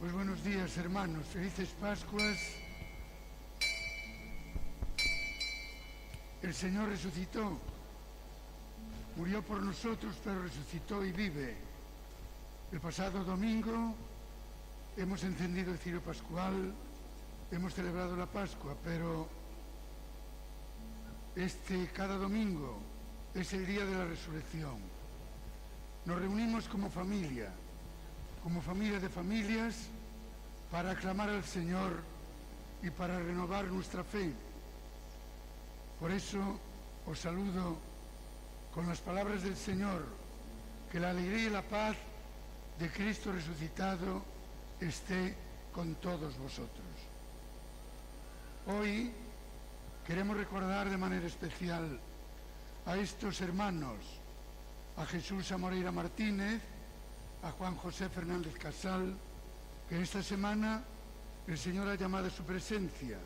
Pues buenos días, hermanos, felices Pascuas. El Señor resucitó, murió por nosotros, pero resucitó y vive. El pasado domingo hemos encendido el cirio pascual, hemos celebrado la Pascua, pero cada domingo es el día de la resurrección. Nos reunimos como familia de familias, para aclamar al Señor y para renovar nuestra fe. Por eso os saludo con las palabras del Señor: que la alegría y la paz de Cristo resucitado esté con todos vosotros. Hoy queremos recordar de manera especial a estos hermanos, a Jesús Amoreira Martínez, a Juan José Fernández Casal, que esta semana el Señor ha llamado a su presencia.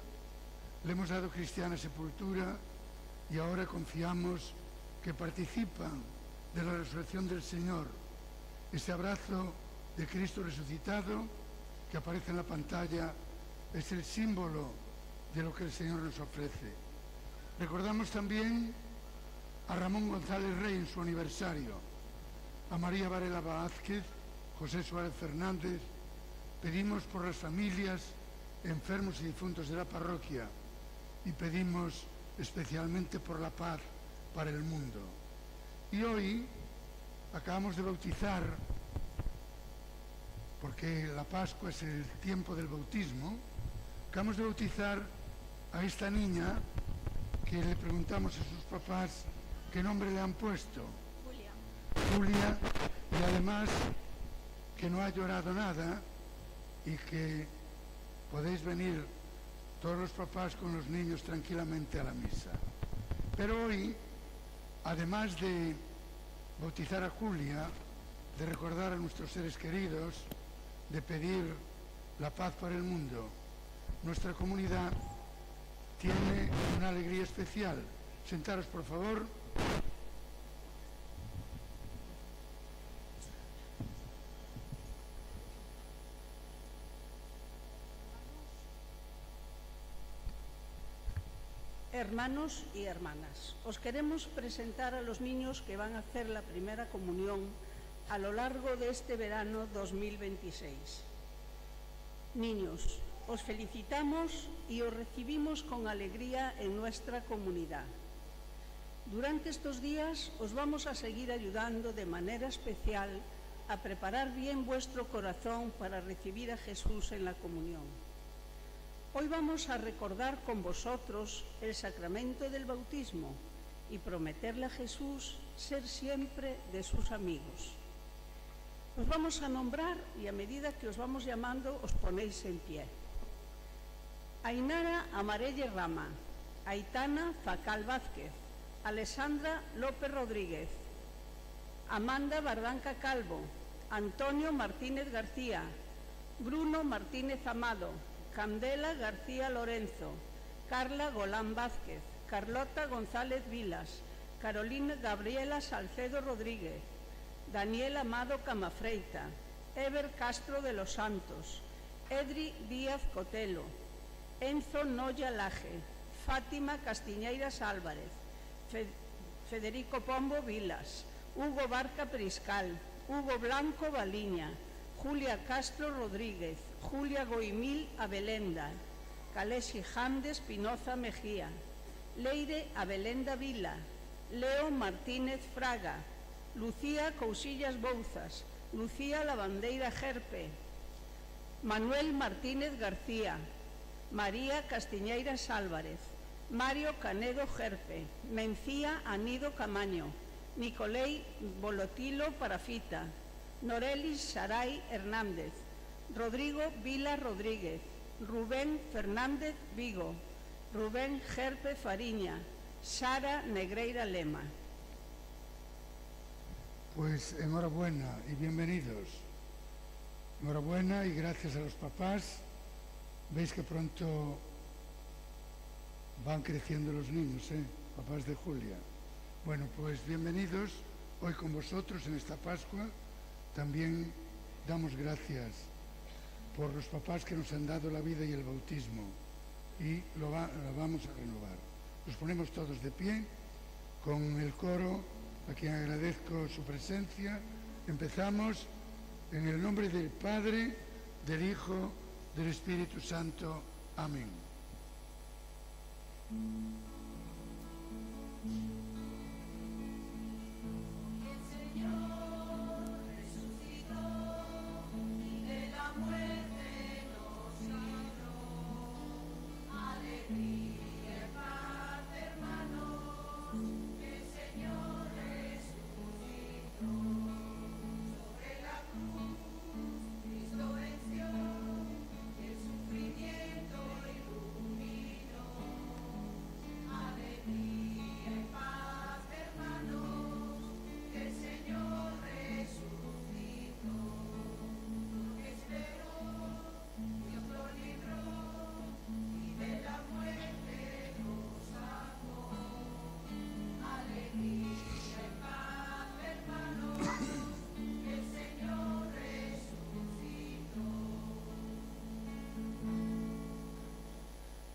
Le hemos dado cristiana sepultura y ahora confiamos que participan de la resurrección del Señor. Este abrazo de Cristo resucitado que aparece en la pantalla es el símbolo de lo que el Señor nos ofrece. Recordamos también a Ramón González Rey en su aniversario, a María Varela Vázquez, José Suárez Fernández. Pedimos por las familias, enfermos y difuntos de la parroquia y pedimos especialmente por la paz para el mundo. Y hoy acabamos de bautizar, porque la Pascua es el tiempo del bautismo, acabamos de bautizar a esta niña que le preguntamos a sus papás qué nombre le han puesto. Julia, y además que no ha llorado nada y que podéis venir todos los papás con los niños tranquilamente a la misa. Pero hoy, además de bautizar a Julia, de recordar a nuestros seres queridos, de pedir la paz para el mundo, nuestra comunidad tiene una alegría especial. Sentaros, por favor. Hermanos y hermanas, os queremos presentar a los niños que van a hacer la primera comunión a lo largo de este verano 2026. Niños, os felicitamos y os recibimos con alegría en nuestra comunidad. Durante estos días os vamos a seguir ayudando de manera especial a preparar bien vuestro corazón para recibir a Jesús en la comunión. Hoy vamos a recordar con vosotros el sacramento del bautismo y prometerle a Jesús ser siempre de sus amigos. Os vamos a nombrar y a medida que os vamos llamando os ponéis en pie. Ainara Amarelle Rama, Aitana Facal Vázquez, Alessandra López Rodríguez, Amanda Bardanca Calvo, Antonio Martínez García, Bruno Martínez Amado, Candela García Lorenzo, Carla Golán Vázquez, Carlota González Vilas, Carolina Gabriela Salcedo Rodríguez, Daniel Amado Camafreita, Ever Castro de los Santos, Edri Díaz Cotelo, Enzo Noya Laje, Fátima Castiñeiras Álvarez, Federico Pombo Vilas, Hugo Barca Priscal, Hugo Blanco Baliña, Julia Castro Rodríguez, Julia Goimil Abelenda, Calesi Jande Espinoza Mejía, Leire Abelenda Vila, Leo Martínez Fraga, Lucía Cousillas Bouzas, Lucía Lavandeira Gerpe, Manuel Martínez García, María Castiñeiras Álvarez, Mario Canedo Gerpe, Mencía Anido Camaño, Nicolei Bolotilo Parafita, Norelis Saray Hernández, Rodrigo Vila Rodríguez, Rubén Fernández Vigo, Rubén Gerpe Fariña, Sara Negreira Lema. Pues enhorabuena y bienvenidos. Enhorabuena y gracias a los papás. Veis que pronto van creciendo los niños, papás de Julia. Bueno, pues bienvenidos hoy con vosotros en esta Pascua. También damos gracias por los papás que nos han dado la vida y el bautismo, y lo vamos a renovar. Nos ponemos todos de pie con el coro, a quien agradezco su presencia. Empezamos en el nombre del Padre, del Hijo, del Espíritu Santo. Amén.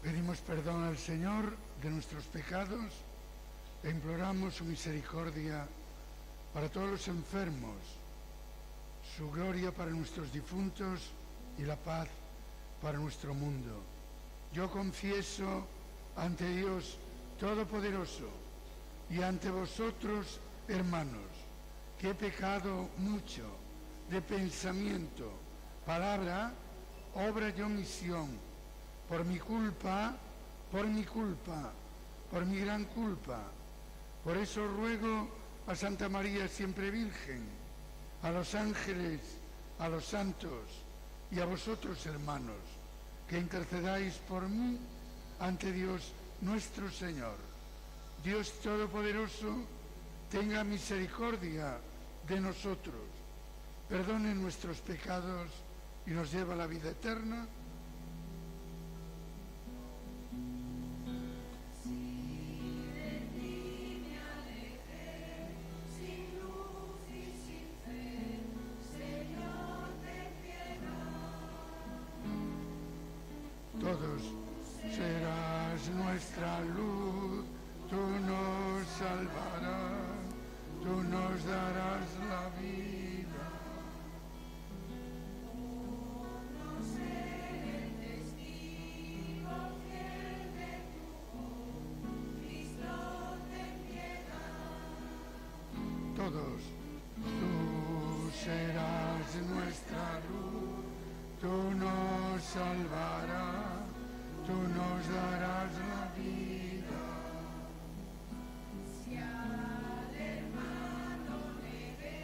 Pedimos perdón al Señor de nuestros pecados e imploramos su misericordia para todos los enfermos, su gloria para nuestros difuntos y la paz para nuestro mundo. Yo confieso ante Dios Todopoderoso y ante vosotros, hermanos, que he pecado mucho de pensamiento, palabra, obra y omisión, por mi culpa, por mi gran culpa. Por eso ruego a Santa María siempre Virgen, a los ángeles, a los santos y a vosotros, hermanos, que intercedáis por mí ante Dios nuestro Señor. Dios Todopoderoso tenga misericordia de nosotros, perdone nuestros pecados y nos lleve a la vida eterna. Todos, serás nuestra luz, tú nos salvarás, tú nos darás la vida. Ser el testigo fiel de tu voz, Cristo, ten piedad. Todos, tú serás nuestra luz, tú nos salvarás, tú nos darás la vida. Si al hermano le ve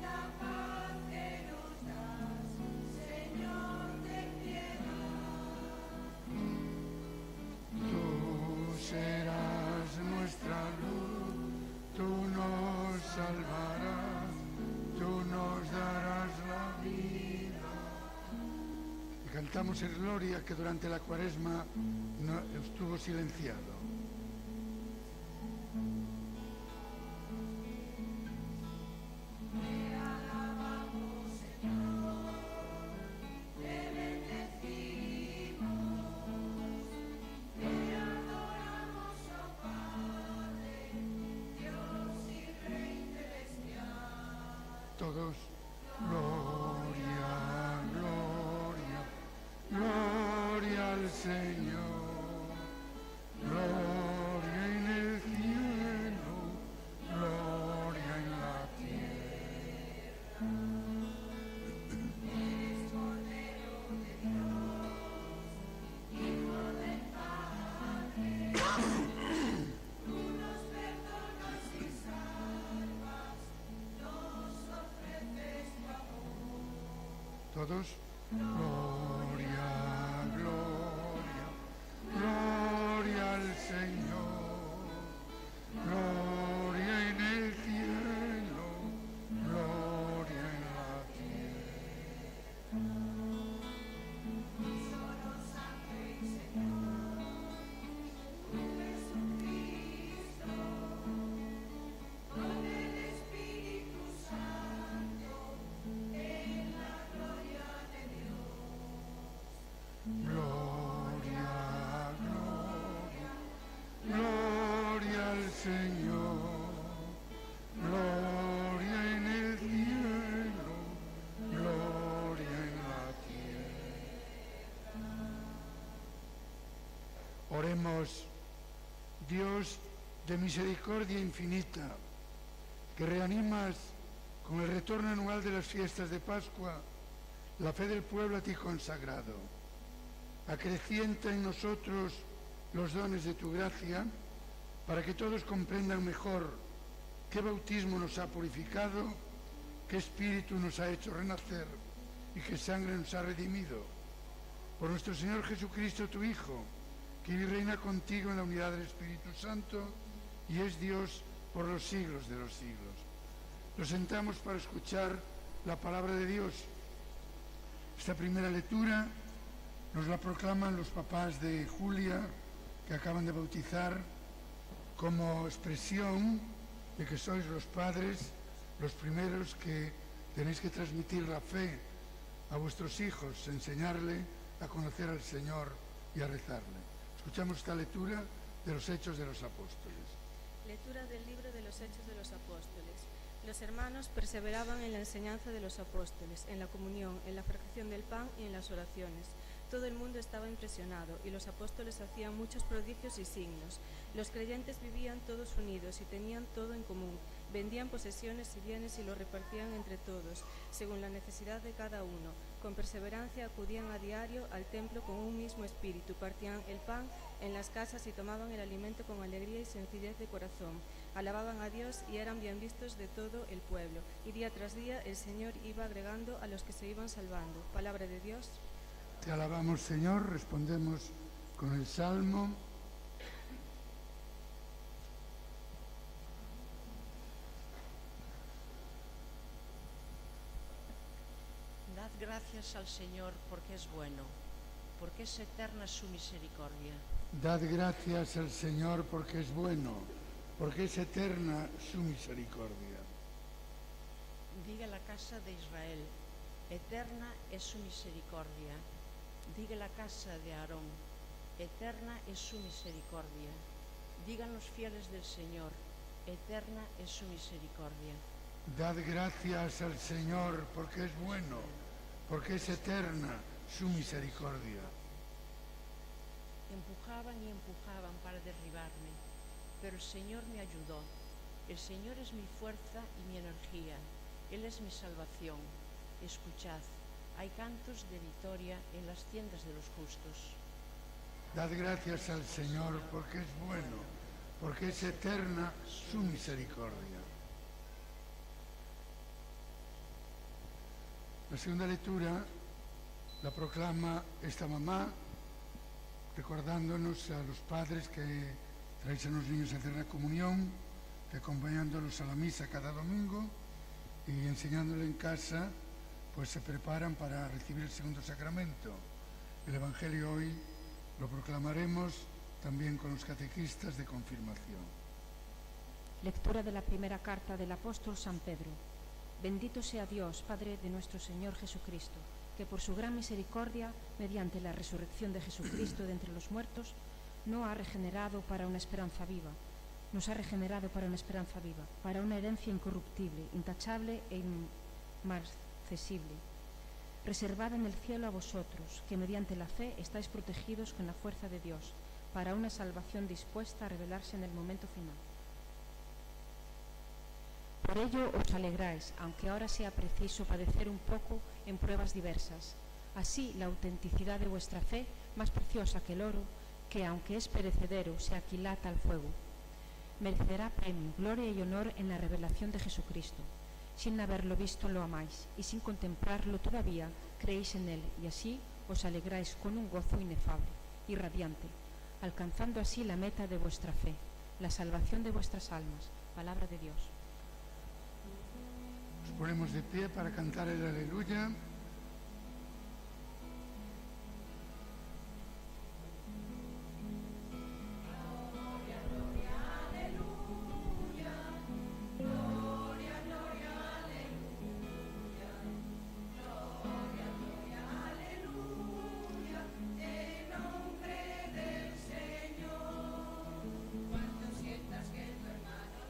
la paz que nos das, Señor, ten piedad. Tú serás nuestra luz, tú nos salvarás, tú nos darás la vida. Y cantamos el Gloria, que durante la Cuaresma no estuvo silenciado. Te alabamos, Señor, te bendecimos, te adoramos, oh Padre, Dios y Rey celestial. Todos, gloria, gloria, gloria al Señor, gloria en el cielo, gloria en la tierra. Eres Cordero de Dios, Hijo del Padre, tú nos perdonas y salvas, nos ofreces tu amor. Todos, gloria, gloria, gloria al Señor, gloria en el cielo, gloria en la tierra. Solo Santo y Señor, Jesucristo, con el Espíritu Santo, en la gloria de Dios. Oremos. Dios de misericordia infinita, que reanimas con el retorno anual de las fiestas de Pascua la fe del pueblo a ti consagrado, acrecienta en nosotros los dones de tu gracia, para que todos comprendan mejor qué bautismo nos ha purificado, qué espíritu nos ha hecho renacer y qué sangre nos ha redimido. Por nuestro Señor Jesucristo, tu Hijo, que vive y reina contigo en la unidad del Espíritu Santo y es Dios por los siglos de los siglos. Nos sentamos para escuchar la palabra de Dios. Esta primera lectura nos la proclaman los papás de Julia, que acaban de bautizar, como expresión de que sois los padres, los primeros que tenéis que transmitir la fe a vuestros hijos, enseñarle a conocer al Señor y a rezarle. Escuchamos esta lectura de los Hechos de los Apóstoles. Lectura del libro de los Hechos de los Apóstoles. Los hermanos perseveraban en la enseñanza de los apóstoles, en la comunión, en la fracción del pan y en las oraciones. Todo el mundo estaba impresionado y los apóstoles hacían muchos prodigios y signos. Los creyentes vivían todos unidos y tenían todo en común. Vendían posesiones y bienes y lo repartían entre todos, según la necesidad de cada uno. Con perseverancia acudían a diario al templo con un mismo espíritu, partían el pan en las casas y tomaban el alimento con alegría y sencillez de corazón. Alababan a Dios y eran bien vistos de todo el pueblo. Y día tras día el Señor iba agregando a los que se iban salvando. Palabra de Dios. Te alabamos, Señor, respondemos con el Salmo. Dad gracias al Señor porque es bueno, porque es eterna su misericordia. Dad gracias al Señor porque es bueno, porque es eterna su misericordia. Diga la casa de Israel, eterna es su misericordia. Diga la casa de Aarón, eterna es su misericordia. Digan los fieles del Señor, eterna es su misericordia. Dad gracias al Señor porque es bueno, porque es eterna su misericordia. Empujaban y empujaban para derribarme, pero el Señor me ayudó. El Señor es mi fuerza y mi energía, Él es mi salvación. Escuchad, hay cantos de victoria en las tiendas de los justos. Dad gracias al Señor porque es bueno, porque es eterna su misericordia. La segunda lectura la proclama esta mamá, recordándonos a los padres que traéis a los niños a hacer la comunión, que acompañándolos a la misa cada domingo y enseñándole en casa, pues se preparan para recibir el segundo sacramento. El Evangelio hoy lo proclamaremos también con los catequistas de confirmación. Lectura de la primera carta del apóstol San Pedro. Bendito sea Dios, Padre de nuestro Señor Jesucristo, que por su gran misericordia, mediante la resurrección de Jesucristo de entre los muertos, nos ha regenerado para una esperanza viva, para una herencia incorruptible, intachable e inmarcesible, reservada en el cielo a vosotros, que mediante la fe estáis protegidos con la fuerza de Dios, para una salvación dispuesta a revelarse en el momento final. Por ello os alegráis, aunque ahora sea preciso padecer un poco en pruebas diversas. Así la autenticidad de vuestra fe, más preciosa que el oro, que aunque es perecedero, se aquilata al fuego, merecerá premio, gloria y honor en la revelación de Jesucristo. Sin haberlo visto lo amáis, y sin contemplarlo todavía creéis en él, y así os alegráis con un gozo inefable y radiante, alcanzando así la meta de vuestra fe, la salvación de vuestras almas. Palabra de Dios. Nos ponemos de pie para cantar el Aleluya.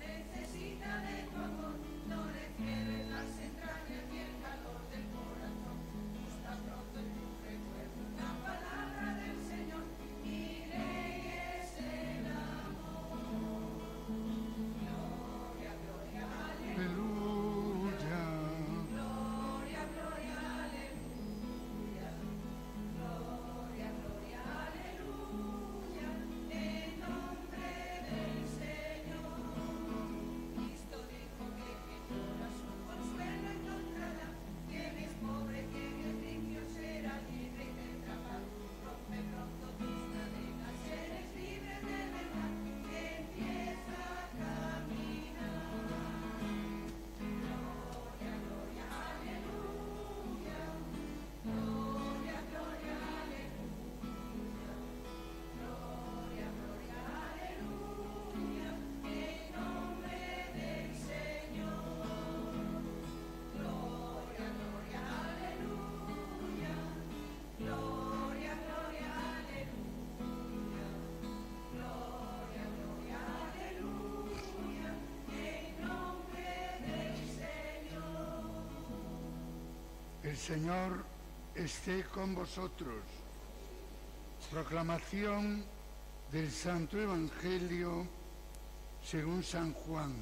Necesita de tu amor, no le cierres las entrañas ni el calor del corazón. El Señor esté con vosotros. Proclamación del Santo Evangelio según San Juan.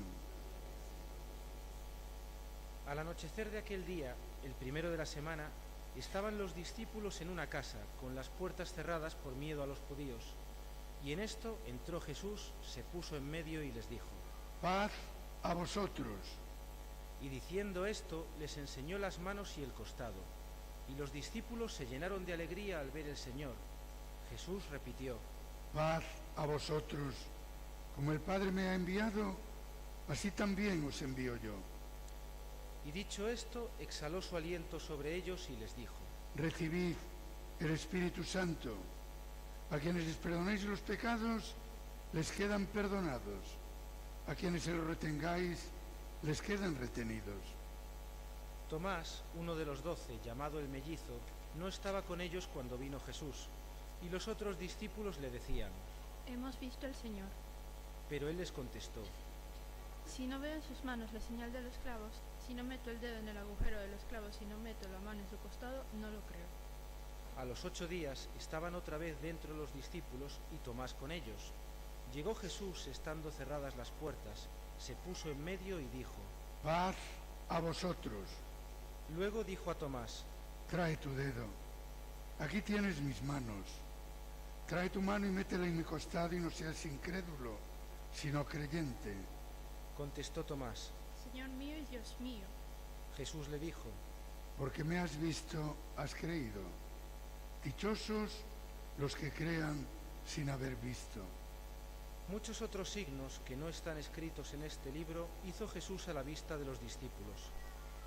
Al anochecer de aquel día, el primero de la semana, estaban los discípulos en una casa, con las puertas cerradas por miedo a los judíos. Y en esto entró Jesús, se puso en medio y les dijo: Paz a vosotros. Y diciendo esto, les enseñó las manos y el costado. Y los discípulos se llenaron de alegría al ver el Señor. Jesús repitió: Paz a vosotros. Como el Padre me ha enviado, así también os envío yo. Y dicho esto, exhaló su aliento sobre ellos y les dijo: Recibid el Espíritu Santo. A quienes les perdonéis los pecados, les quedan perdonados. A quienes se los retengáis, les quedan retenidos. Tomás, uno de los 12, llamado el mellizo, no estaba con ellos cuando vino Jesús, y los otros discípulos le decían: Hemos visto al Señor. Pero él les contestó: Si no veo en sus manos la señal de los clavos, si no meto el dedo en el agujero de los clavos y no meto la mano en su costado, no lo creo. A los 8 días estaban otra vez dentro los discípulos y Tomás con ellos. Llegó Jesús estando cerradas las puertas, se puso en medio y dijo: Paz a vosotros. Luego dijo a Tomás: Trae tu dedo. Aquí tienes mis manos. Trae tu mano y métela en mi costado y no seas incrédulo, sino creyente. Contestó Tomás. Señor mío y Dios mío. Jesús le dijo: Porque me has visto, has creído. Dichosos los que crean sin haber visto. Muchos otros signos que no están escritos en este libro hizo Jesús a la vista de los discípulos.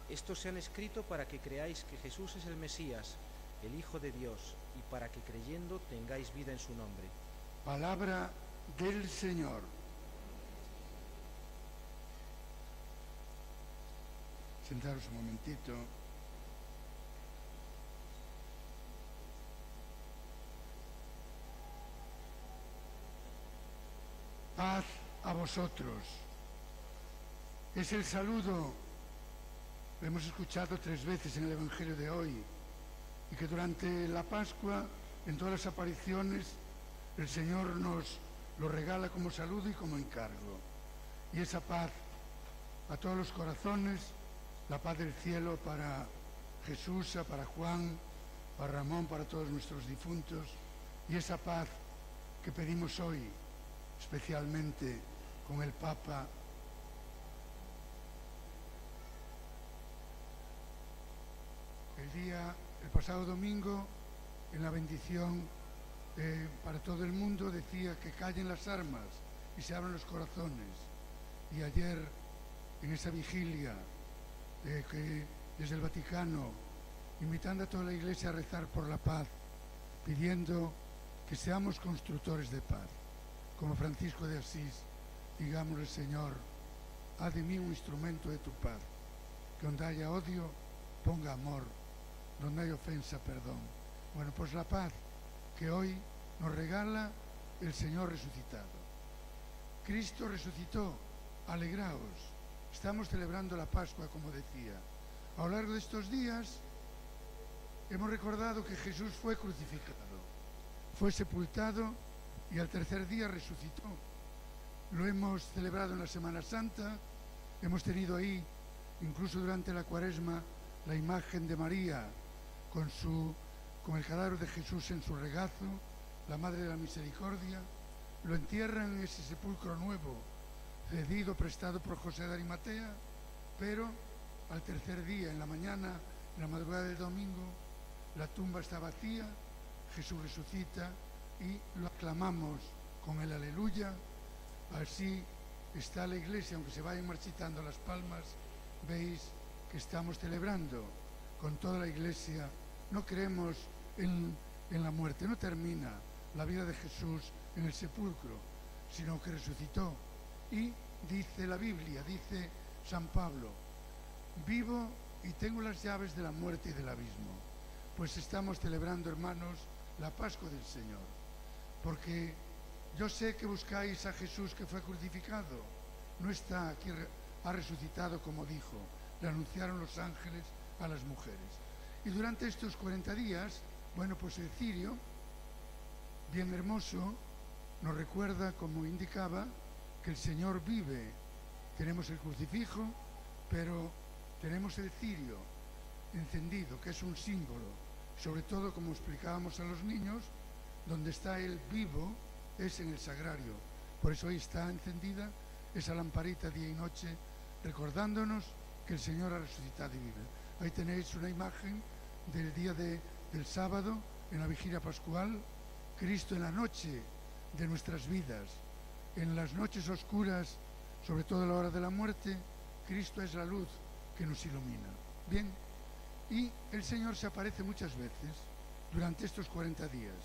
Estos se han escrito para que creáis que Jesús es el Mesías, el Hijo de Dios, y para que creyendo tengáis vida en su nombre. Palabra del Señor. Sentaros un momentito. Paz a vosotros. Es el saludo, lo hemos escuchado 3 veces en el Evangelio de hoy, y que durante la Pascua, en todas las apariciones, el Señor nos lo regala como saludo y como encargo. Y esa paz a todos los corazones, la paz del cielo para Jesús, para Juan, para Ramón, para todos nuestros difuntos, y esa paz que pedimos hoy, especialmente con el Papa. El pasado domingo, en la bendición para todo el mundo, decía que callen las armas y se abran los corazones. Y ayer, en esa vigilia, que desde el Vaticano, invitando a toda la Iglesia a rezar por la paz, pidiendo que seamos constructores de paz. Como Francisco de Asís, digámosle: Señor, haz de mí un instrumento de tu paz, que donde haya odio, ponga amor, donde hay ofensa, perdón. Bueno, pues la paz que hoy nos regala el Señor resucitado. Cristo resucitó, alegraos. Estamos celebrando la Pascua, como decía. A lo largo de estos días hemos recordado que Jesús fue crucificado, fue sepultado y al tercer día resucitó. Lo hemos celebrado en la Semana Santa, hemos tenido ahí, incluso durante la Cuaresma, la imagen de María con el cadáver de Jesús en su regazo, la Madre de la Misericordia. Lo entierran en ese sepulcro nuevo, cedido, prestado por José de Arimatea, pero al tercer día, en la mañana, en la madrugada del domingo, la tumba está vacía, Jesús resucita y lo aclamamos con el aleluya. Así está la Iglesia, aunque se vayan marchitando las palmas, veis que estamos celebrando con toda la Iglesia. No creemos en la muerte, no termina la vida de Jesús en el sepulcro, sino que resucitó. Y dice la Biblia, dice San Pablo: vivo y tengo las llaves de la muerte y del abismo. Pues estamos celebrando, hermanos, la Pascua del Señor, porque yo sé que buscáis a Jesús que fue crucificado. No está aquí, ha resucitado como dijo, le anunciaron los ángeles a las mujeres. Y durante estos 40 días, bueno, pues el cirio, bien hermoso, nos recuerda, como indicaba, que el Señor vive. Tenemos el crucifijo, pero tenemos el cirio encendido, que es un símbolo, sobre todo, como explicábamos a los niños, donde está Él vivo es en el sagrario. Por eso ahí está encendida esa lamparita día y noche, recordándonos que el Señor ha resucitado y vive. Ahí tenéis una imagen del día del sábado, en la vigilia pascual, Cristo en la noche de nuestras vidas, en las noches oscuras, sobre todo a la hora de la muerte, Cristo es la luz que nos ilumina. Bien, y el Señor se aparece muchas veces durante estos 40 días.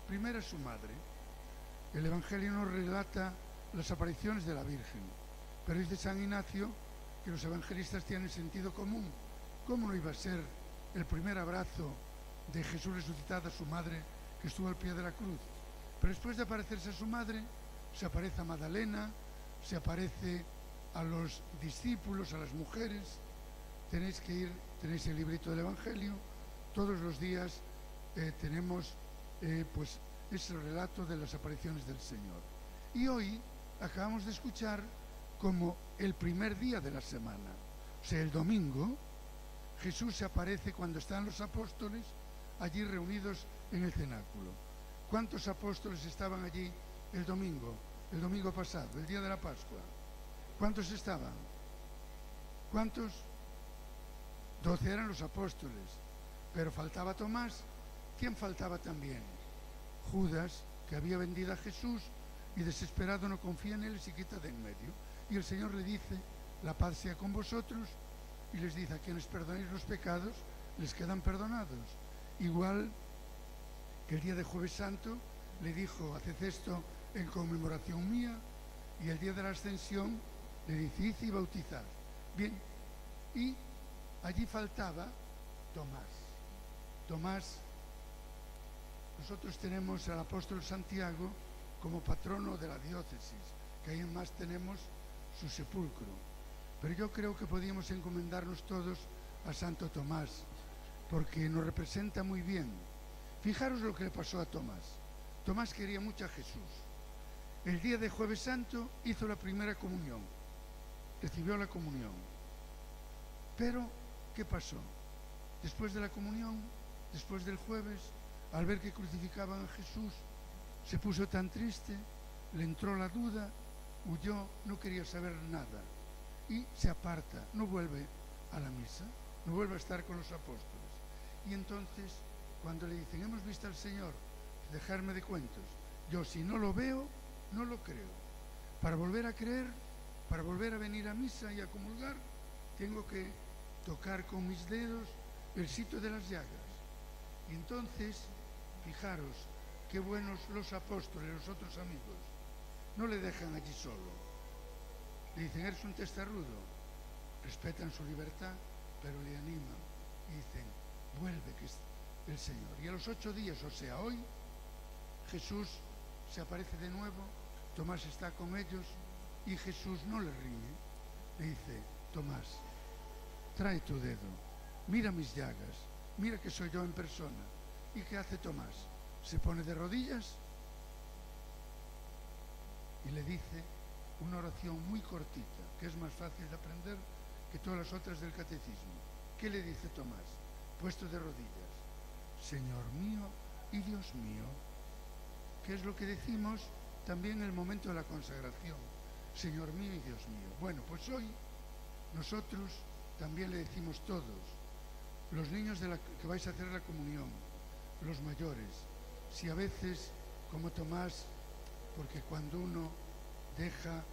Primero a su madre. El Evangelio nos relata las apariciones de la Virgen, pero dice San Ignacio que los evangelistas tienen sentido común. ¿Cómo no iba a ser el primer abrazo de Jesús resucitado a su madre, que estuvo al pie de la cruz? Pero después de aparecerse a su madre, se aparece a Magdalena, se aparece a los discípulos, a las mujeres. Tenéis el librito del Evangelio, todos los días tenemos pues ese relato de las apariciones del Señor. Y hoy acabamos de escuchar como el primer día de la semana, o sea, el domingo, Jesús se aparece cuando están los apóstoles allí reunidos en el cenáculo. ¿Cuántos apóstoles estaban allí el domingo pasado, el día de la Pascua? ¿Cuántos estaban? ¿Cuántos? 12 eran los apóstoles, pero faltaba Tomás. ¿Quién faltaba también? Judas, que había vendido a Jesús y desesperado no confía en él y se quita de en medio. Y el Señor le dice, la paz sea con vosotros, y les dice, a quienes perdonéis los pecados, les quedan perdonados. Igual que el día de Jueves Santo le dijo, haced esto en conmemoración mía, y el día de la Ascensión le dice, id y bautizad. Bien, y allí faltaba Tomás. Nosotros tenemos al apóstol Santiago como patrono de la diócesis, que ahí en más tenemos su sepulcro. Pero yo creo que podíamos encomendarnos todos a Santo Tomás, porque nos representa muy bien. Fijaros lo que le pasó a Tomás. Tomás quería mucho a Jesús. El día de Jueves Santo hizo la primera comunión, recibió la comunión. Pero, ¿qué pasó? Después de la comunión, después del jueves, al ver que crucificaban a Jesús, se puso tan triste, le entró la duda, huyó, no quería saber nada y se aparta, no vuelve a la misa, no vuelve a estar con los apóstoles. Y entonces, cuando le dicen, hemos visto al Señor, dejarme de cuentos, yo si no lo veo, no lo creo. Para volver a creer, para volver a venir a misa y a comulgar, tengo que tocar con mis dedos el sitio de las llagas. Y entonces, fijaros, qué buenos los apóstoles, los otros amigos, no le dejan allí solo. Le dicen, eres un testarudo, respetan su libertad, pero le animan y dicen, vuelve que es el Señor. Y a los 8 días, o sea, hoy, Jesús se aparece de nuevo, Tomás está con ellos y Jesús no le riñe, le dice, Tomás, trae tu dedo, mira mis llagas, mira que soy yo en persona. ¿Y qué hace Tomás? Se pone de rodillas y le dice una oración muy cortita, que es más fácil de aprender que todas las otras del catecismo. ¿Qué le dice Tomás? Puesto de rodillas, Señor mío y Dios mío. ¿Qué es lo que decimos también en el momento de la consagración? Señor mío y Dios mío. Bueno, pues hoy nosotros también le decimos todos, los niños que vais a hacer la comunión, los mayores, si a veces, como Tomás, porque cuando uno deja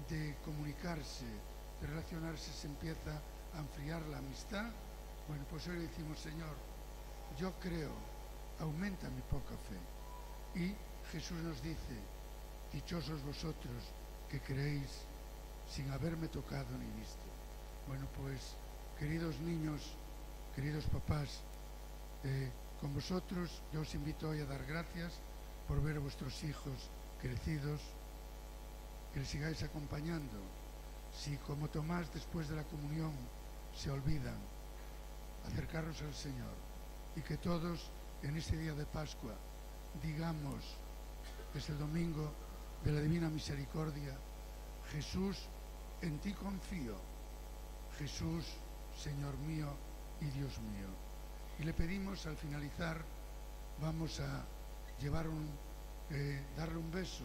de comunicarse, de relacionarse, se empieza a enfriar la amistad, bueno, pues hoy le decimos, Señor, yo creo, aumenta mi poca fe. Y Jesús nos dice, dichosos vosotros que creéis sin haberme tocado ni visto. Bueno, pues, queridos niños, queridos papás, con vosotros yo os invito hoy a dar gracias por ver a vuestros hijos crecidos, que les sigáis acompañando. Si como Tomás después de la comunión se olvidan, acercaros al Señor y que todos en este día de Pascua digamos, es el domingo de la Divina Misericordia: Jesús, en ti confío. Jesús, Señor mío y Dios mío. Y le pedimos, al finalizar, vamos a llevar darle un beso,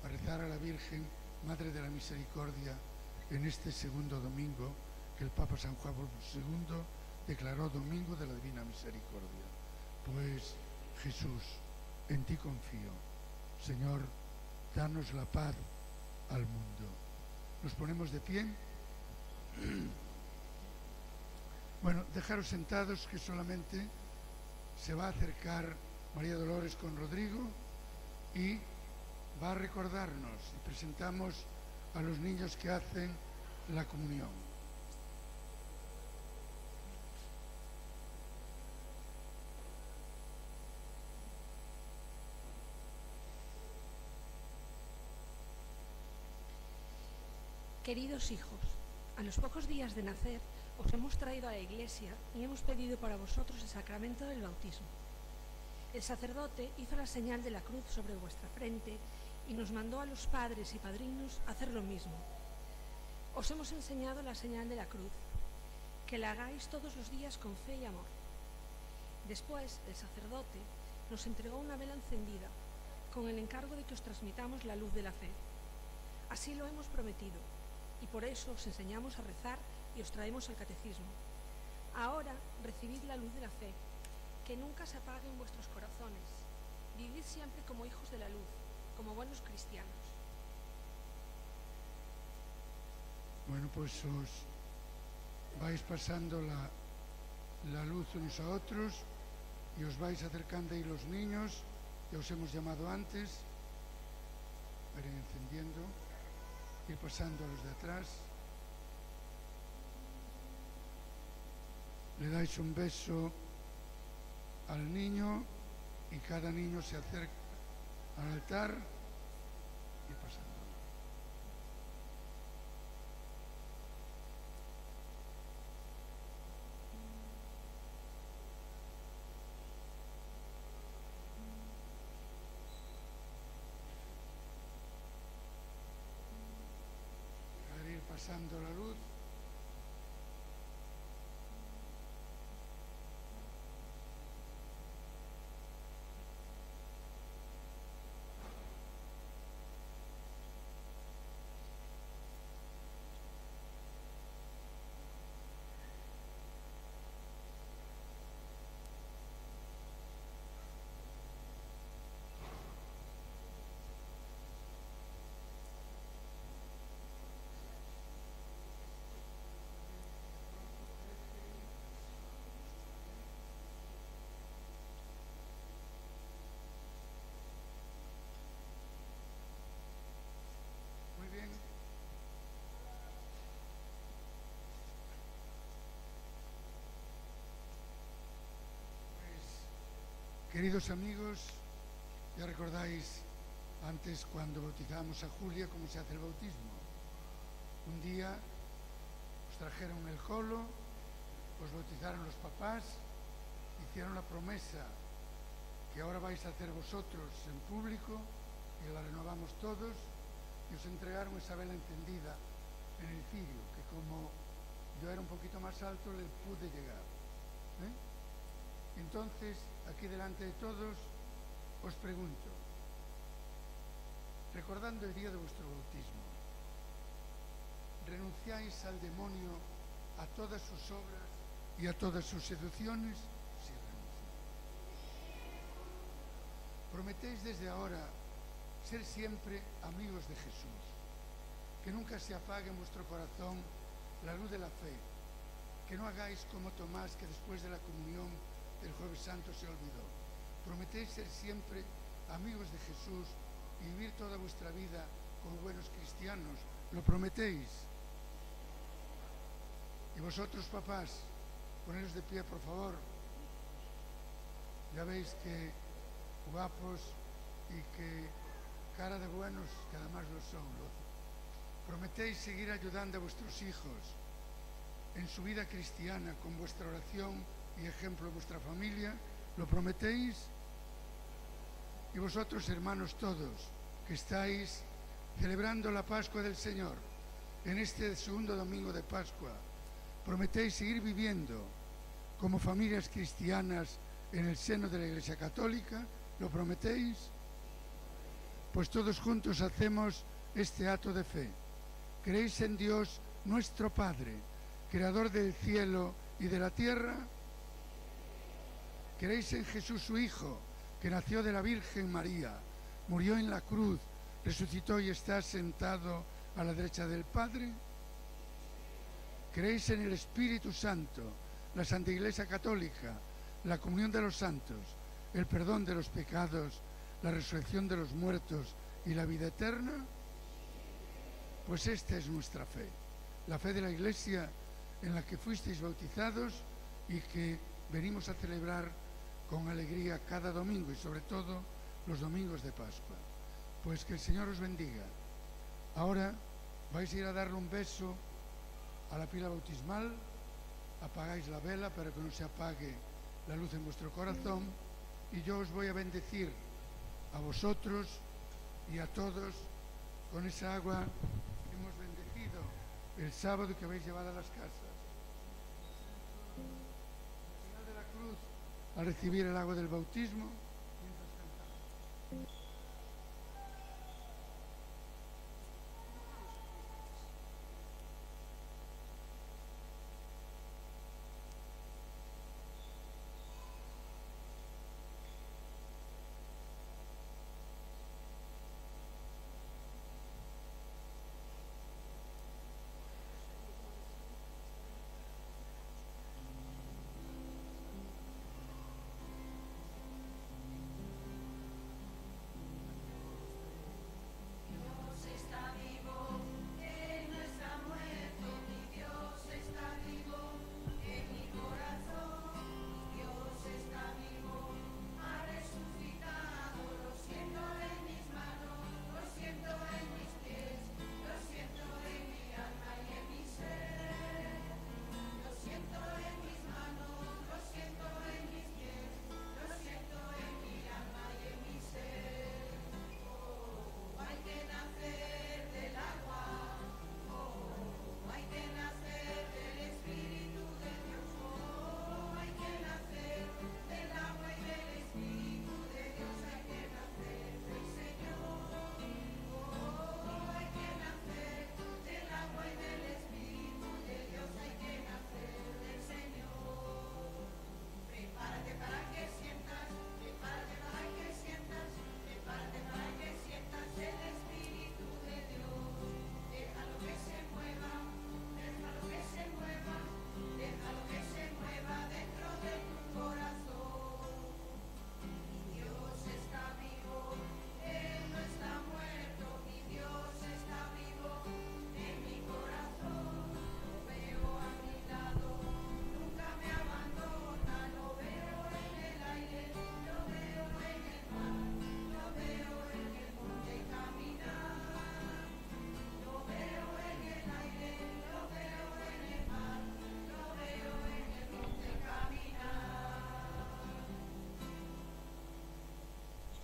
a rezar a la Virgen, Madre de la Misericordia, en este segundo domingo que el Papa San Juan Pablo II declaró Domingo de la Divina Misericordia. Pues Jesús, en ti confío. Señor, danos la paz al mundo. Nos ponemos de pie. Bueno, dejaros sentados, que solamente se va a acercar María Dolores con Rodrigo y va a recordarnos, y presentamos a los niños que hacen la comunión. Queridos hijos, a los pocos días de nacer os hemos traído a la iglesia y hemos pedido para vosotros el sacramento del bautismo. El sacerdote hizo la señal de la cruz sobre vuestra frente y nos mandó a los padres y padrinos a hacer lo mismo. Os hemos enseñado la señal de la cruz, que la hagáis todos los días con fe y amor. Después, el sacerdote nos entregó una vela encendida con el encargo de que os transmitamos la luz de la fe. Así lo hemos prometido, y por eso os enseñamos a rezar y os traemos el catecismo. Ahora recibid la luz de la fe, que nunca se apague en vuestros corazones. Vivid siempre como hijos de la luz, como buenos cristianos. Bueno, pues os vais pasando la luz unos a otros y os vais acercando ahí los niños. Ya os hemos llamado antes. Ir encendiendo, ir pasando a los de atrás. Le dais un beso al niño y cada niño se acerca al altar y pasando. Para ir pasando la luz. Muy bien. Pues, queridos amigos, ya recordáis antes cuando bautizamos a Julia cómo se hace el bautismo. Un día os trajeron el colo, os bautizaron los papás, hicieron la promesa que ahora vais a hacer vosotros en público y la renovamos todos, y os entregaron esa vela encendida en el cirio, que como yo era un poquito más alto le pude llegar. Entonces, aquí delante de todos os pregunto, recordando el día de vuestro bautismo, ¿renunciáis al demonio, a todas sus obras y a todas sus seducciones? Sí, renunciáis. Prometéis desde ahora ser siempre amigos de Jesús, que nunca se apague en vuestro corazón la luz de la fe, que no hagáis como Tomás, que después de la comunión del Jueves Santo se olvidó. Prometéis ser siempre amigos de Jesús y vivir toda vuestra vida como buenos cristianos. ¿Lo prometéis? Y vosotros, papás, poneros de pie, por favor. Ya veis que guapos y que cara de buenos, que además lo son. Prometéis seguir ayudando a vuestros hijos en su vida cristiana con vuestra oración y ejemplo de vuestra familia? ¿Lo prometéis? Y vosotros, hermanos todos, que estáis celebrando la Pascua del Señor, en este segundo domingo de Pascua, ¿prometéis seguir viviendo como familias cristianas en el seno de la Iglesia Católica? ¿Lo prometéis? Pues todos juntos hacemos este acto de fe. ¿Creéis en Dios, nuestro Padre, Creador del cielo y de la tierra? ¿Creéis en Jesús, su Hijo, que nació de la Virgen María, murió en la cruz, resucitó y está sentado a la derecha del Padre? ¿Creéis en el Espíritu Santo, la Santa Iglesia Católica, la comunión de los santos, el perdón de los pecados, la resurrección de los muertos y la vida eterna? Pues esta es nuestra fe, la fe de la Iglesia en la que fuisteis bautizados y que venimos a celebrar con alegría cada domingo y sobre todo los domingos de Pascua. Pues que el Señor os bendiga. Ahora vais a ir a darle un beso a la pila bautismal, apagáis la vela para que no se apague la luz en vuestro corazón y yo os voy a bendecir a vosotros y a todos con esa agua que hemos bendecido el sábado y que habéis llevado a las casas. Al final de la cruz, al recibir el agua del bautismo, mientras cantamos.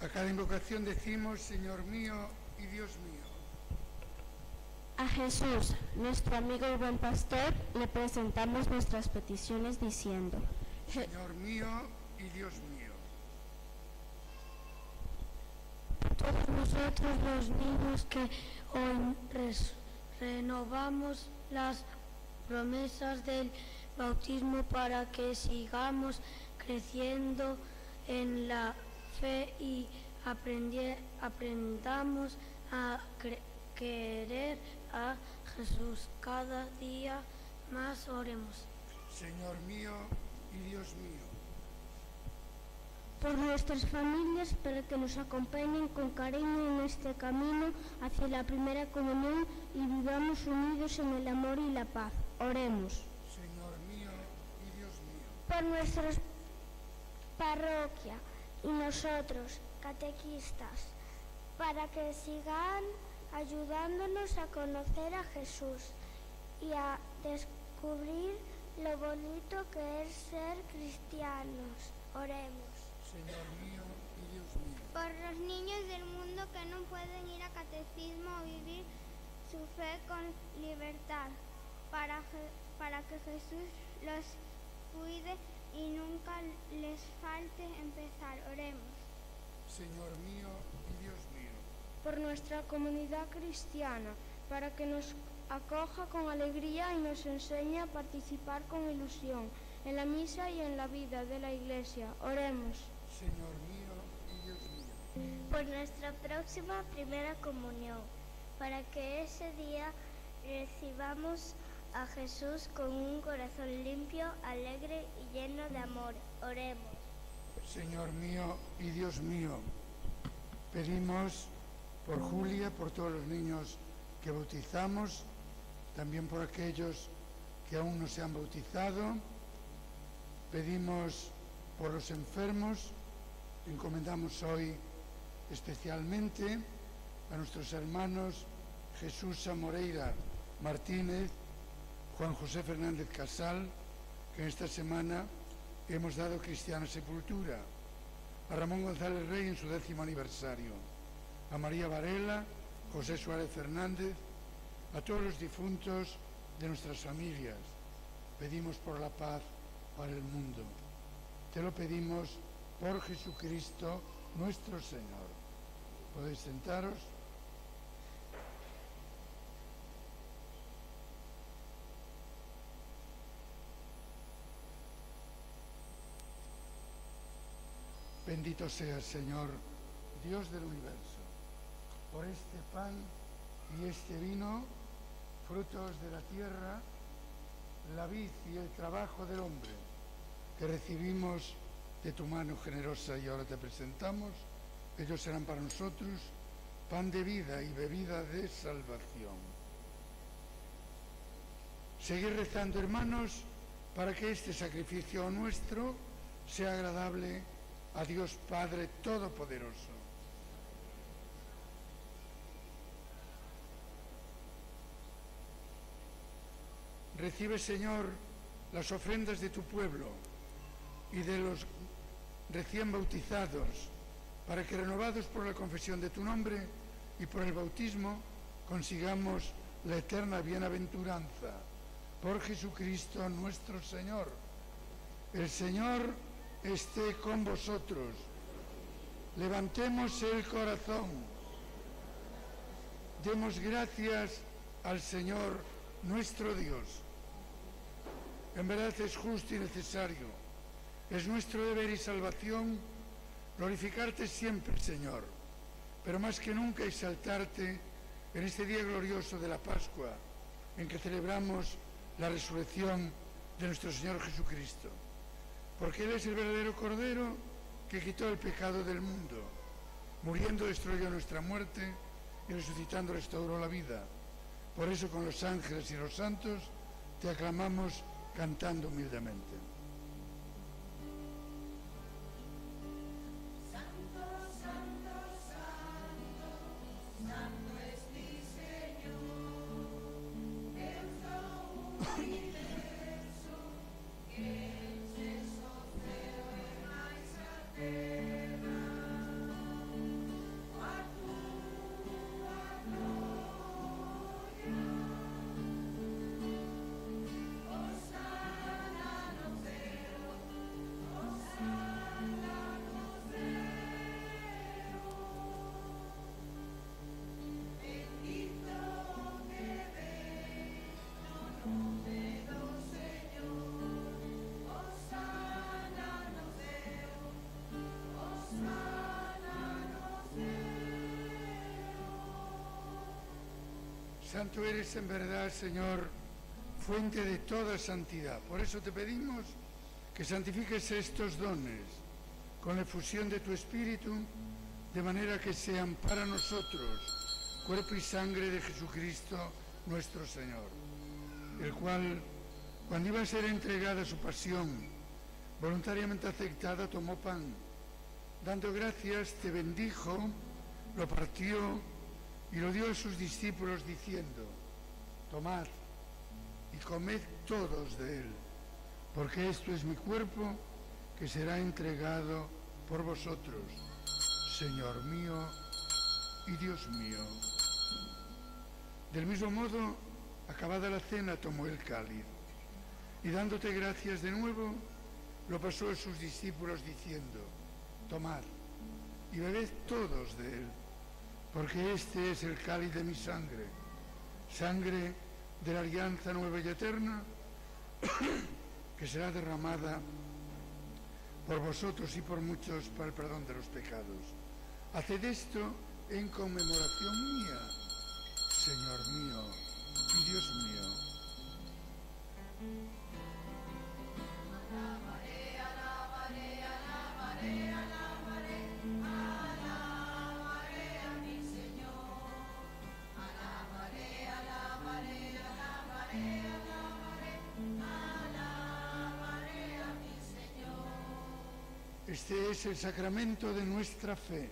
A cada invocación decimos, Señor mío y Dios mío. A Jesús, nuestro amigo y buen pastor, le presentamos nuestras peticiones diciendo: Señor mío y Dios mío. Todos nosotros los niños que hoy renovamos las promesas del bautismo para que sigamos creciendo en la fe y aprendamos a querer a Jesús cada día más. Oremos. Señor mío y Dios mío. Por nuestras familias, para que nos acompañen con cariño en este camino hacia la primera comunión y vivamos unidos en el amor y la paz. Oremos. Señor mío y Dios mío. Por nuestra parroquia y nosotros, catequistas, para que sigan ayudándonos a conocer a Jesús y a descubrir lo bonito que es ser cristianos. Oremos. Señor mío y Dios mío. Por los niños del mundo que no pueden ir a catecismo o vivir su fe con libertad, para que Jesús los cuide y nunca les falte empezar. Oremos. Señor mío y Dios mío. Por nuestra comunidad cristiana, para que nos acoja con alegría y nos enseñe a participar con ilusión en la misa y en la vida de la Iglesia. Oremos. Señor mío y Dios mío. Por nuestra próxima primera comunión, para que ese día recibamos a Jesús con un corazón limpio, alegre y lleno de amor. Oremos. Señor mío y Dios mío, pedimos por Julia, por todos los niños que bautizamos, también por aquellos que aún no se han bautizado. Pedimos por los enfermos, encomendamos hoy especialmente a nuestros hermanos Jesús Moreira Martínez, Juan José Fernández Casal, que en esta semana hemos dado cristiana sepultura, a Ramón González Rey en su 10º aniversario, a María Varela, José Suárez Fernández, a todos los difuntos de nuestras familias. Pedimos por la paz para el mundo. Te lo pedimos por Jesucristo nuestro Señor. Podéis sentaros. Bendito seas, Señor, Dios del universo, por este pan y este vino, frutos de la tierra, la vid y el trabajo del hombre, que recibimos de tu mano generosa y ahora te presentamos. Ellos serán para nosotros pan de vida y bebida de salvación. Seguid rezando, hermanos, para que este sacrificio nuestro sea agradable a Dios Padre Todopoderoso. Recibe, Señor, las ofrendas de tu pueblo y de los recién bautizados, para que, renovados por la confesión de tu nombre y por el bautismo, consigamos la eterna bienaventuranza. Por Jesucristo nuestro Señor. El Señor esté con vosotros. Levantemos el corazón. Demos gracias al Señor nuestro Dios. En verdad es justo y necesario. Es nuestro deber y salvación glorificarte siempre, Señor, pero más que nunca exaltarte en este día glorioso de la Pascua, en que celebramos la resurrección de nuestro Señor Jesucristo, porque Él es el verdadero Cordero que quitó el pecado del mundo, muriendo destruyó nuestra muerte y resucitando restauró la vida. Por eso con los ángeles y los santos te aclamamos cantando humildemente. Santo eres en verdad, Señor, fuente de toda santidad. Por eso te pedimos que santifiques estos dones con la efusión de tu Espíritu, de manera que sean para nosotros cuerpo y sangre de Jesucristo nuestro Señor, el cual, cuando iba a ser entregada su pasión, voluntariamente aceptada, tomó pan, dando gracias, te bendijo, lo partió y lo dio a sus discípulos diciendo: tomad, y comed todos de él, porque esto es mi cuerpo que será entregado por vosotros, Señor mío y Dios mío. Del mismo modo, acabada la cena, tomó el cáliz y dándote gracias de nuevo, lo pasó a sus discípulos diciendo: tomad y bebed todos de él, porque este es el cáliz de mi sangre, sangre de la alianza nueva y eterna, que será derramada por vosotros y por muchos para el perdón de los pecados. Haced esto en conmemoración mía, Señor mío y Dios mío. Alabaré, alabaré, alabaré, alabaré, alabaré a mi Señor. Alabaré, alabaré, alabaré, alabaré, alabaré a mi Señor. Este es el sacramento de nuestra fe.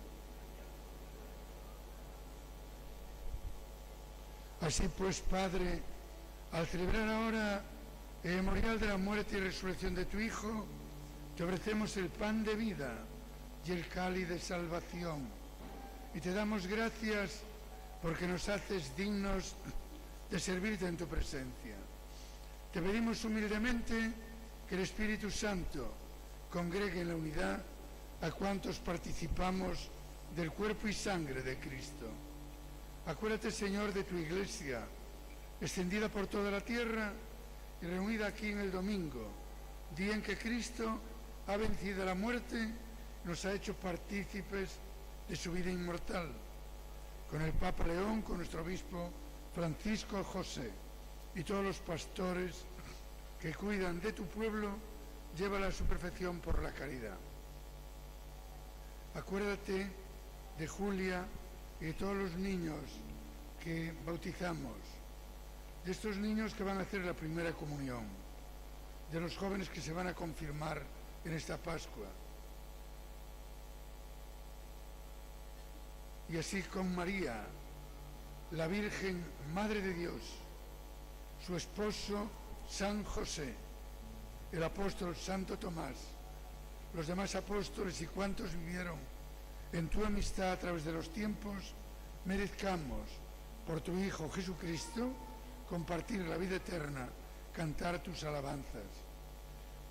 Así pues, Padre, al celebrar ahora el memorial de la muerte y resurrección de tu Hijo, te ofrecemos el pan de vida y el cáliz de salvación. Y te damos gracias porque nos haces dignos de servirte en tu presencia. Te pedimos humildemente que el Espíritu Santo congregue en la unidad a cuantos participamos del cuerpo y sangre de Cristo. Acuérdate, Señor, de tu Iglesia, extendida por toda la tierra y reunida aquí en el domingo, día en que Cristo ha vencido la muerte y nos ha hecho partícipes de su vida inmortal. Con el Papa León, con nuestro obispo Francisco José y todos los pastores que cuidan de tu pueblo, llévala a su perfección por la caridad. Acuérdate de Julia y de todos los niños que bautizamos, de estos niños que van a hacer la primera comunión, de los jóvenes que se van a confirmar en esta Pascua. Y así con María, la Virgen Madre de Dios, su esposo San José, el apóstol Santo Tomás, los demás apóstoles y cuantos vivieron en tu amistad a través de los tiempos, merezcamos, por tu Hijo Jesucristo, compartir la vida eterna, cantar tus alabanzas.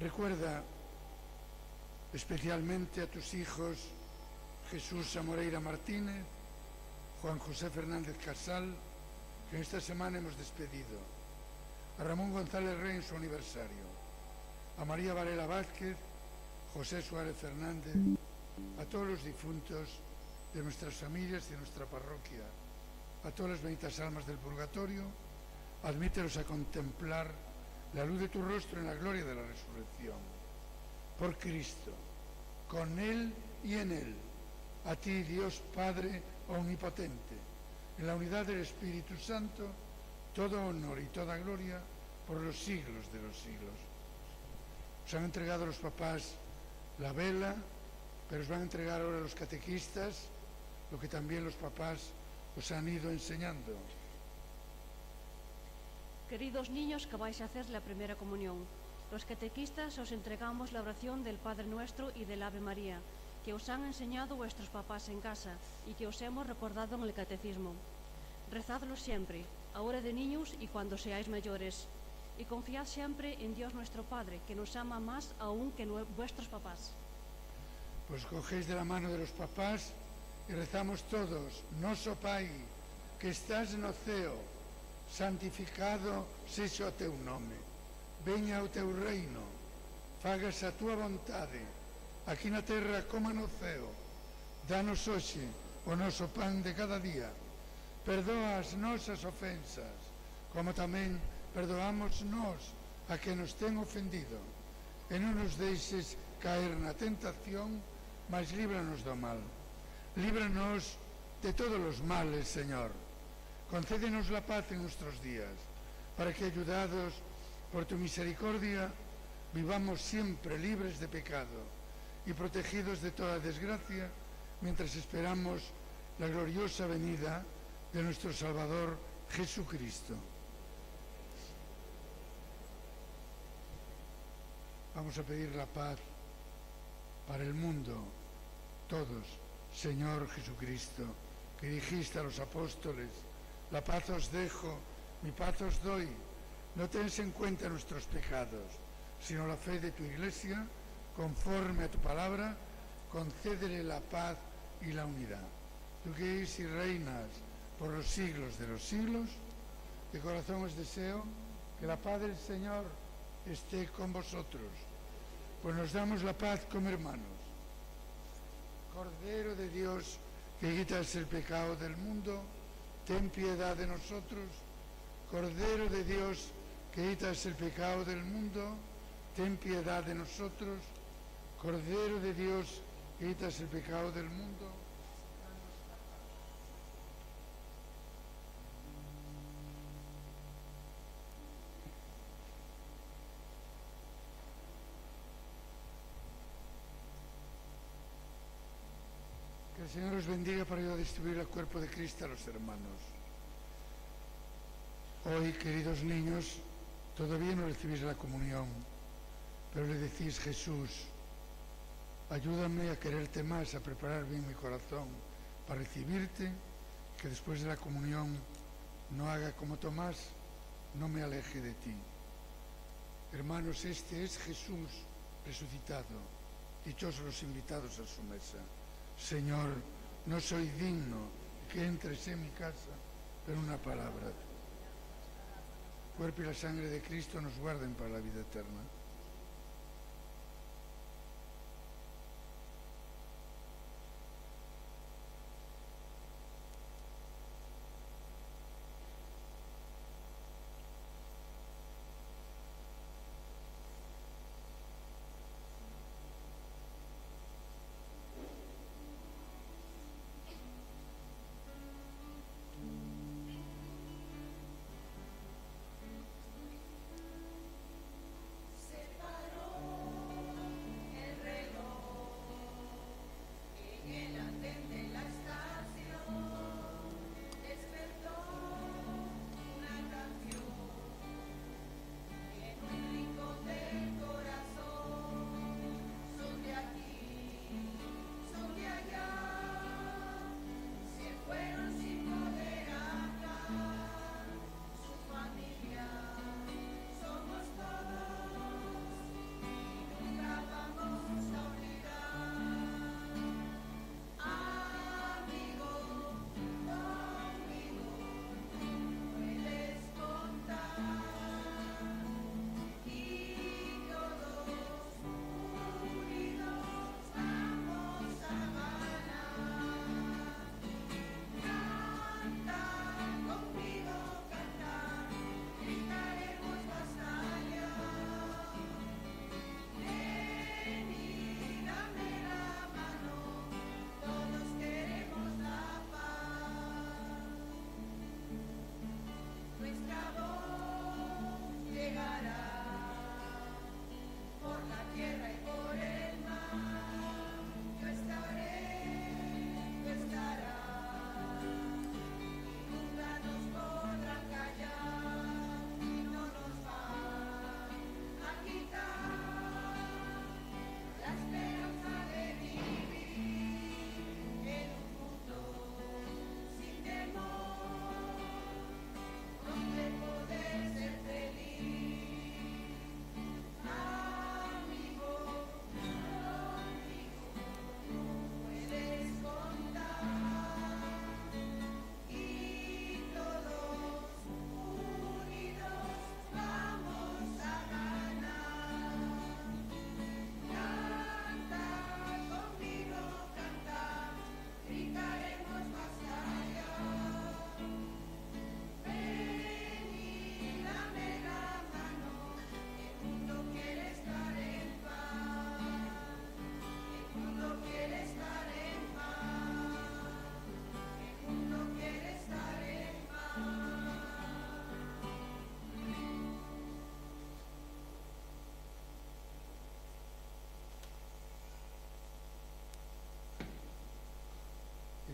Recuerda especialmente a tus hijos Jesús Moreira Martínez, Juan José Fernández Casal, que esta semana hemos despedido, a Ramón González Rey en su aniversario, a María Varela Vázquez, José Suárez Fernández, a todos los difuntos de nuestras familias y de nuestra parroquia, a todas las benditas almas del purgatorio, admítelos a contemplar la luz de tu rostro en la gloria de la resurrección. Por Cristo, con Él y en Él, a ti, Dios Padre omnipotente, en la unidad del Espíritu Santo, todo honor y toda gloria por los siglos de los siglos. Os han entregado los papás la vela, pero os van a entregar ahora los catequistas lo que también los papás os han ido enseñando. Queridos niños que vais a hacer la primera comunión, los catequistas os entregamos la oración del Padre Nuestro y del Ave María, que os han enseñado vuestros papás en casa y que os hemos recordado en el catecismo. Rezadlo siempre, ahora de niños y cuando seáis mayores, y confiad siempre en Dios nuestro Padre, que nos ama más aún que vuestros papás. Pues cogéis de la mano de los papás y rezamos todos: Noso Pai, que estás no ceo, santificado sexa o teu nome, veña o teu reino, fagas a túa vontade, aquí na terra como no ceo. Danos hoxe o noso pan de cada día. Perdoa as nosas ofensas, como tamén perdoamos nós a que nos ten ofendido. E non nos deixes caer na tentación, mas líbranos do mal. Líbranos de todos los males, Señor. Concédenos la paz en nuestros días, para que, ayudados por tu misericordia, vivamos siempre libres de pecado y protegidos de toda desgracia, mientras esperamos la gloriosa venida de nuestro Salvador Jesucristo. Vamos a pedir la paz para el mundo, todos. Señor Jesucristo, que dijiste a los apóstoles, la paz os dejo, mi paz os doy. No tengas en cuenta nuestros pecados, sino la fe de tu Iglesia, conforme a tu palabra, concédele la paz y la unidad. Tú que eres y reinas por los siglos de los siglos, de corazón os deseo que la paz del Señor esté con vosotros. Pues nos damos la paz como hermanos. Cordero de Dios, que quitas el pecado del mundo, ten piedad de nosotros. Cordero de Dios, que quitas el pecado del mundo, ten piedad de nosotros. Cordero de Dios, que quitas el pecado del mundo. Que el Señor os bendiga para ayudar a distribuir el cuerpo de Cristo a los hermanos. Hoy, queridos niños, todavía no recibís la comunión, pero le decís: Jesús, ayúdame a quererte más, a preparar bien mi corazón para recibirte, que después de la comunión no haga como Tomás, no me aleje de ti. Hermanos, este es Jesús resucitado. Dichosos los invitados a su mesa. Señor, no soy digno que entres en mi casa, pero una palabra. El cuerpo y la sangre de Cristo nos guarden para la vida eterna.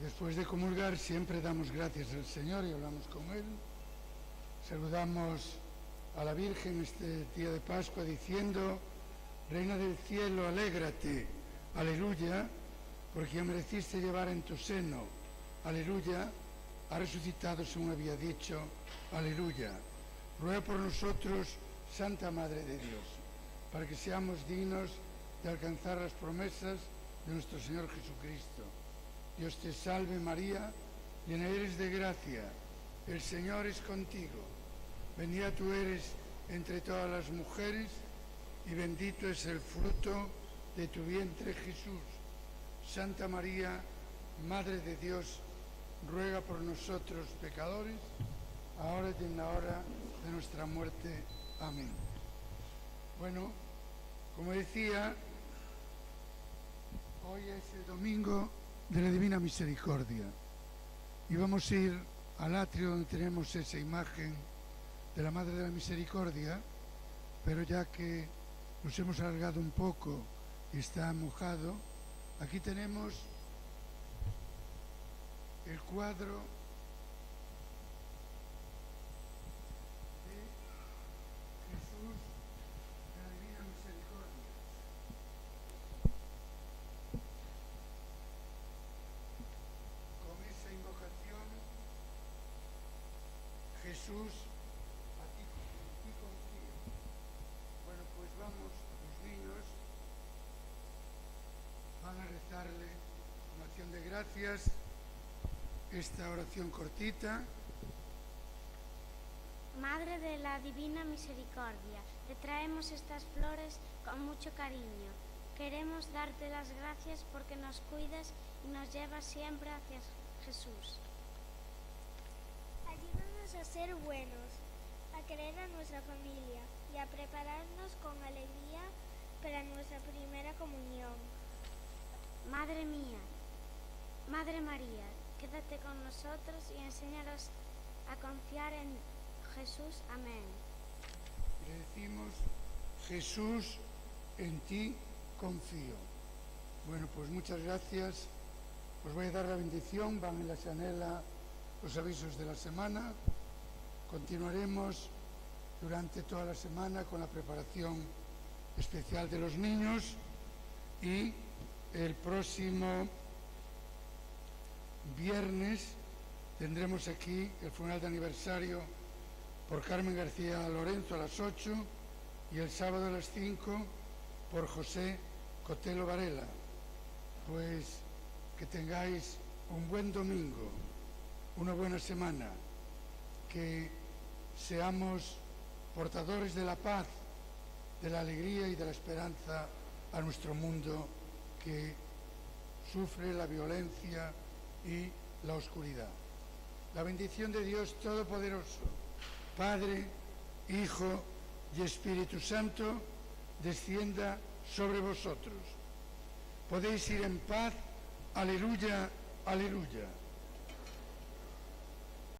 Después de comulgar siempre damos gracias al Señor y hablamos con Él. Saludamos a la Virgen este día de Pascua diciendo: Reina del cielo, alégrate, aleluya, porque quien mereciste llevar en tu seno, aleluya, ha resucitado según había dicho, aleluya. Ruega por nosotros, Santa Madre de Dios, para que seamos dignos de alcanzar las promesas de nuestro Señor Jesucristo. Dios te salve María, llena eres de gracia, el Señor es contigo. Bendita tú eres entre todas las mujeres y bendito es el fruto de tu vientre Jesús. Santa María, Madre de Dios, ruega por nosotros pecadores, ahora y en la hora de nuestra muerte. Amén. Bueno, como decía, hoy es el domingo de la Divina Misericordia y vamos a ir al atrio donde tenemos esa imagen de la Madre de la Misericordia, pero ya que nos hemos alargado un poco y está mojado, aquí tenemos el cuadro de Jesús de la Divina Misericordia. Con esa invocación, Jesús, a ti confío. Bueno, pues vamos, los niños van a rezarle una acción de gracias, esta oración cortita. Madre de la Divina Misericordia, te traemos estas flores con mucho cariño. Queremos darte las gracias porque nos cuidas y nos llevas siempre hacia Jesús. Ayúdanos a ser buenos, a querer a nuestra familia y a prepararnos con alegría para nuestra primera comunión. Madre mía, Madre María, quédate con nosotros y enséñanos a confiar en Jesús. Amén. Le decimos, Jesús, en ti confío. Bueno, pues muchas gracias. Os voy a dar la bendición, van en la chanela los avisos de la semana. Continuaremos durante toda la semana con la preparación especial de los niños y el próximo viernes tendremos aquí el funeral de aniversario por Carmen García Lorenzo a las 8 y el sábado a las 5 por José Cotelo Varela. Pues que tengáis un buen domingo, una buena semana, que seamos portadores de la paz, de la alegría y de la esperanza a nuestro mundo que sufre la violencia y la oscuridad. La bendición de Dios Todopoderoso, Padre, Hijo y Espíritu Santo, descienda sobre vosotros. Podéis ir en paz. Aleluya, aleluya.